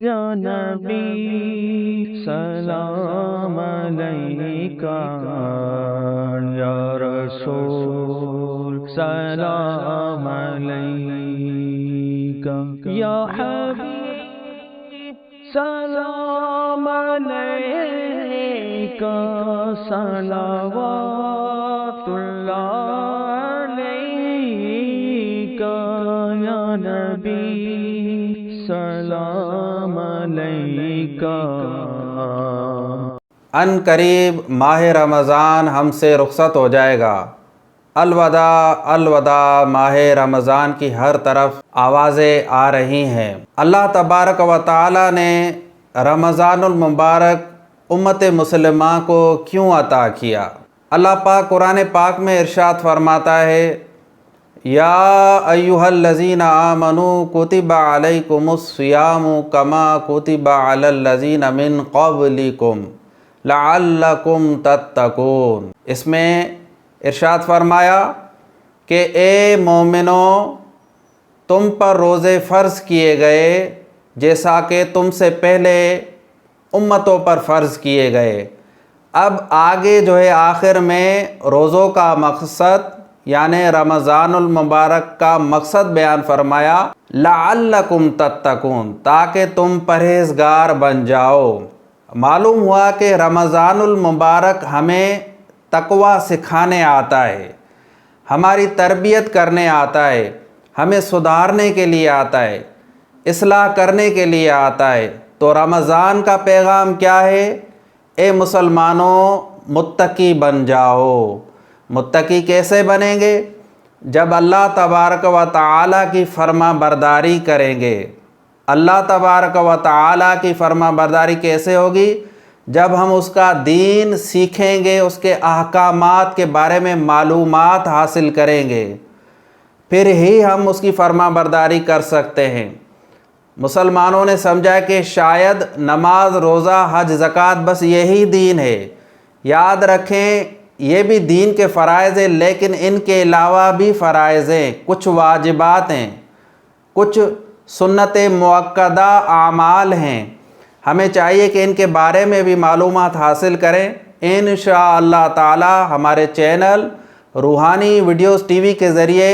یا نبی سلام علیکہ، یا رسول سلام علیکہ، یا حبیب سلام علیکہ، صلوات اللہ علیکہ، یا نبی سلام علیکہ۔ ان قریب ماہ رمضان ہم سے رخصت ہو جائے گا۔ الوداع الوداع، ماہ رمضان کی ہر طرف آوازیں آ رہی ہیں۔ اللہ تبارک و تعالی نے رمضان المبارک امت مسلمہ کو کیوں عطا کیا؟ اللہ پاک قرآن پاک میں ارشاد فرماتا ہے، یا ایھا الذین آمنوا کتب علیکم الصیام کما کتب علی الذین من قبلکم لعلکم تتقون۔ اس میں ارشاد فرمایا کہ اے مومنوں، تم پر روزے فرض کیے گئے جیسا کہ تم سے پہلے امتوں پر فرض کیے گئے۔ اب آگے جو ہے آخر میں روزوں کا مقصد یعنی رمضان المبارک کا مقصد بیان فرمایا، لعلکم تتقون، تاکہ تم پرہیزگار بن جاؤ۔ معلوم ہوا کہ رمضان المبارک ہمیں تقوی سکھانے آتا ہے، ہماری تربیت کرنے آتا ہے، ہمیں سدھارنے کے لیے آتا ہے، اصلاح کرنے کے لیے آتا ہے۔ تو رمضان کا پیغام کیا ہے؟ اے مسلمانوں، متقی بن جاؤ۔ متقی کیسے بنیں گے؟ جب اللہ تبارک و تعالیٰ کی فرما برداری کریں گے۔ اللہ تبارک و تعالیٰ کی فرما برداری کیسے ہوگی؟ جب ہم اس کا دین سیکھیں گے، اس کے احکامات کے بارے میں معلومات حاصل کریں گے، پھر ہی ہم اس کی فرما برداری کر سکتے ہیں۔ مسلمانوں نے سمجھا کہ شاید نماز، روزہ، حج، زکوٰۃ بس یہی دین ہے۔ یاد رکھیں، یہ بھی دین کے فرائض ہیں، لیکن ان کے علاوہ بھی فرائض ہیں، کچھ واجبات ہیں، کچھ سنت مؤکدہ اعمال ہیں۔ ہمیں چاہیے کہ ان کے بارے میں بھی معلومات حاصل کریں۔ انشاءاللہ تعالی ہمارے چینل روحانی ویڈیوز ٹی وی کے ذریعے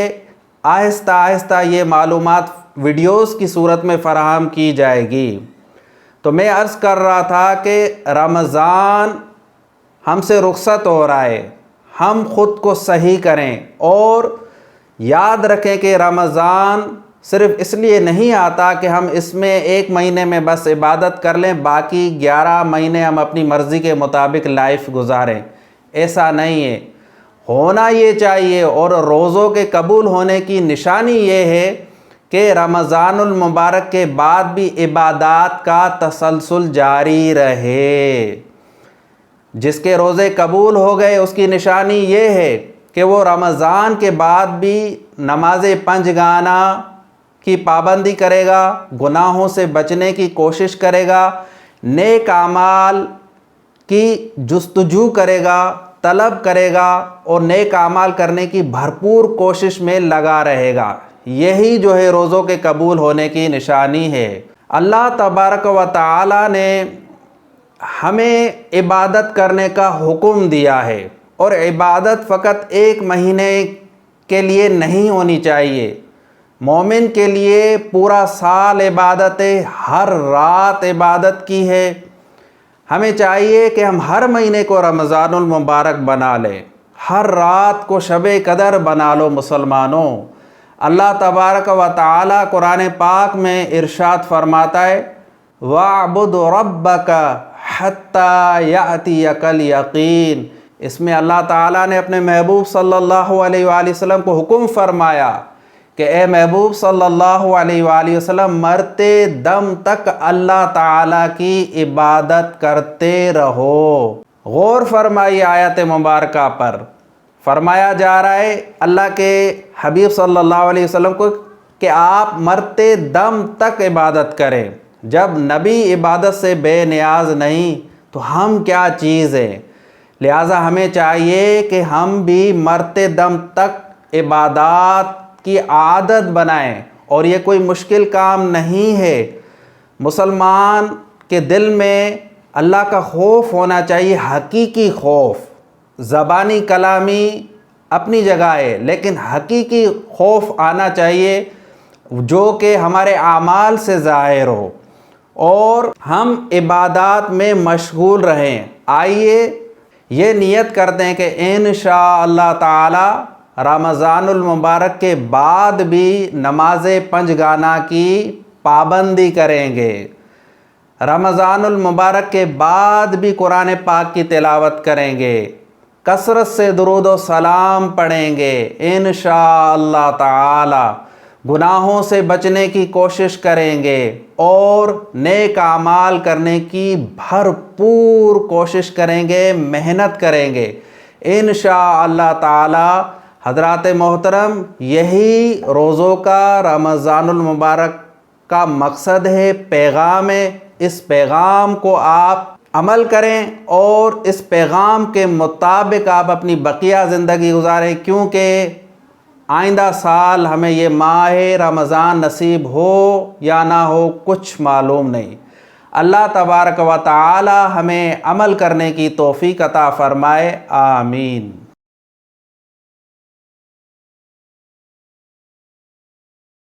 آہستہ آہستہ یہ معلومات ویڈیوز کی صورت میں فراہم کی جائے گی۔ تو میں عرض کر رہا تھا کہ رمضان ہم سے رخصت ہو رہا ہے، ہم خود کو صحیح کریں اور یاد رکھیں کہ رمضان صرف اس لیے نہیں آتا کہ ہم اس میں ایک مہینے میں بس عبادت کر لیں، باقی 11 مہینے ہم اپنی مرضی کے مطابق لائف گزاریں۔ ایسا نہیں ہے، ہونا یہ چاہیے۔ اور روزوں کے قبول ہونے کی نشانی یہ ہے کہ رمضان المبارک کے بعد بھی عبادات کا تسلسل جاری رہے۔ جس کے روزے قبول ہو گئے اس کی نشانی یہ ہے کہ وہ رمضان کے بعد بھی نماز پنجگانہ کی پابندی کرے گا، گناہوں سے بچنے کی کوشش کرے گا، نیک اعمال کی جستجو کرے گا، طلب کرے گا اور نیک اعمال کرنے کی بھرپور کوشش میں لگا رہے گا۔ یہی جو ہے روزوں کے قبول ہونے کی نشانی ہے۔ اللہ تبارک و تعالی نے ہمیں عبادت کرنے کا حکم دیا ہے، اور عبادت فقط ایک مہینے کے لیے نہیں ہونی چاہیے۔ مومن کے لیے پورا سال عبادت ہے، ہر رات عبادت کی ہے۔ ہمیں چاہیے کہ ہم ہر مہینے کو رمضان المبارک بنا لیں، ہر رات کو شب قدر بنا لو مسلمانوں۔ اللہ تبارک و تعالی قرآن پاک میں ارشاد فرماتا ہے، وَاعْبُدْ رَبَّكَ حَتَّى يَأْتِيَكَ الْيَقِينُ۔ اس میں اللہ تعالیٰ نے اپنے محبوب صلی اللہ علیہ وآلہ وسلم کو حکم فرمایا کہ اے محبوب صلی اللہ علیہ وآلہ وسلم، مرتے دم تک اللہ تعالیٰ کی عبادت کرتے رہو۔ غور فرمائیے آیت مبارکہ پر، فرمایا جا رہا ہے اللہ کے حبیب صلی اللہ علیہ وسلم کو کہ آپ مرتے دم تک عبادت کریں۔ جب نبی عبادت سے بے نیاز نہیں تو ہم کیا چیز ہیں؟ لہٰذا ہمیں چاہیے کہ ہم بھی مرتے دم تک عبادات کی عادت بنائیں، اور یہ کوئی مشکل کام نہیں ہے۔ مسلمان کے دل میں اللہ کا خوف ہونا چاہیے، حقیقی خوف۔ زبانی کلامی اپنی جگہ ہے، لیکن حقیقی خوف آنا چاہیے جو کہ ہمارے اعمال سے ظاہر ہو اور ہم عبادات میں مشغول رہیں۔ آئیے یہ نیت کرتے ہیں کہ انشاءاللہ تعالی رمضان المبارک کے بعد بھی نماز پنجگانہ کی پابندی کریں گے، رمضان المبارک کے بعد بھی قرآن پاک کی تلاوت کریں گے، کثرت سے درود و سلام پڑھیں گے، انشاءاللہ تعالی گناہوں سے بچنے کی کوشش کریں گے اور نیک اعمال کرنے کی بھرپور کوشش کریں گے، محنت کریں گے انشاءاللہ تعالی۔ حضرات محترم، یہی روزوں کا رمضان المبارک کا مقصد ہے، پیغام ہے۔ اس پیغام کو آپ عمل کریں اور اس پیغام کے مطابق آپ اپنی بقیہ زندگی گزاریں، کیونکہ آئندہ سال ہمیں یہ ماہ رمضان نصیب ہو یا نہ ہو کچھ معلوم نہیں۔ اللہ تبارک و تعالی ہمیں عمل کرنے کی توفیق عطا فرمائے، آمین۔